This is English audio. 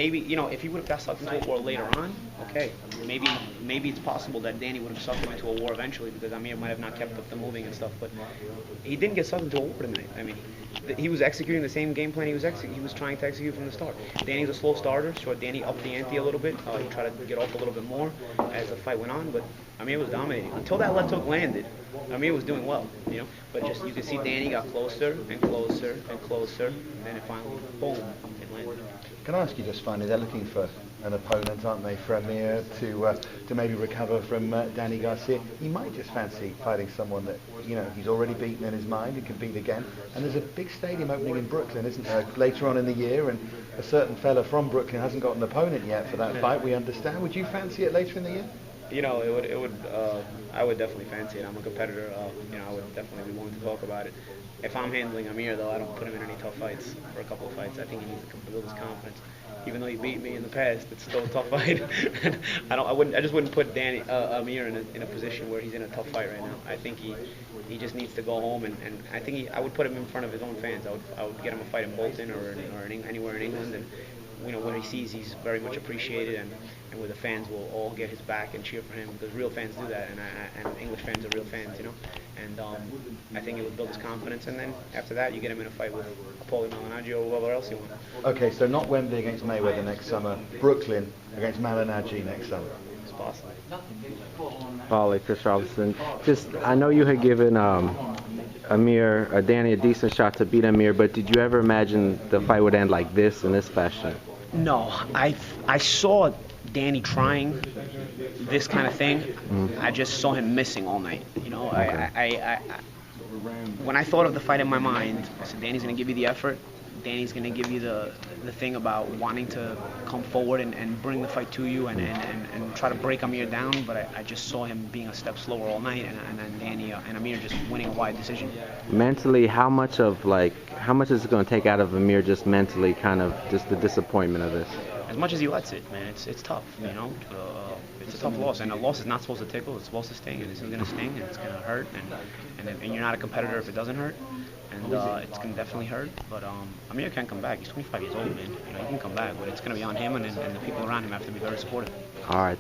maybe, you know, if he would have got sucked into a war later on, okay, maybe it's possible that Danny would have sucked him into a war eventually because Amir might have not kept up the moving and stuff. But he didn't get sucked into a war tonight. I mean, he was executing the same game plan he was trying to execute from the start. Danny's a slow starter, so Danny upped the ante a little bit. He tried to get off a little bit more as the fight went on, but Amir was dominating until that left hook landed. Amir was doing well, you know, but just you could see Danny got closer and closer and closer, and then it finally, boom, it landed. Can I ask you just finally, they're looking for an opponent, aren't they, for Amir to maybe recover from Danny Garcia? He might just fancy fighting someone that, you know, he's already beaten in his mind and can beat again. And there's a big stadium opening in Brooklyn, isn't there, later on in the year, and a certain fella from Brooklyn hasn't got an opponent yet for that fight, we understand. Would you fancy it later in the year? You know, I would definitely fancy it. I'm a competitor. You know, I would definitely be willing to talk about it. If I'm handling Amir, though, I don't put him in any tough fights for a couple of fights. I think he needs to build his confidence. Even though he beat me in the past, it's still a tough fight. I just wouldn't put Amir in a position where he's in a tough fight right now. I think he just needs to go home, and I think I would put him in front of his own fans. I would get him a fight in Bolton or anywhere in England, and you know, when he sees he's very much appreciated, and where the fans will all get his back and cheer for him, because real fans do that, and English fans are real fans, you know. And I think it would build his confidence, and then after that, you get him in a fight with Paulie Malignaggi or whoever else you want. Okay, so not Wembley against Mayweather next summer, Brooklyn against Malignaggi next summer. It's possible. Paulie, Chris Robinson. I know you had given Danny a decent shot to beat Amir, but did you ever imagine the fight would end like this, in this fashion? No, I saw Danny trying this kind of thing. I just saw him missing all night. You know, okay. When I thought of the fight in my mind, I said, Danny's going to give you the effort. Danny's going to give you the thing about wanting to come forward and bring the fight to you and try to break Amir down. But I just saw him being a step slower all night, and then Danny and Amir just winning a wide decision. Mentally, how much is it going to take out of Amir just mentally, kind of just the disappointment of this? As much as he lets it, man, it's tough, you know. It's a tough loss, and a loss is not supposed to tickle. It's supposed to sting, and this is going to sting, and it's going to hurt, and you're not a competitor if it doesn't hurt, and it's going to definitely hurt. But Amir can come back. He's 25 years old, man. You know, he can come back, but it's going to be on him, and the people around him have to be very supportive. All right.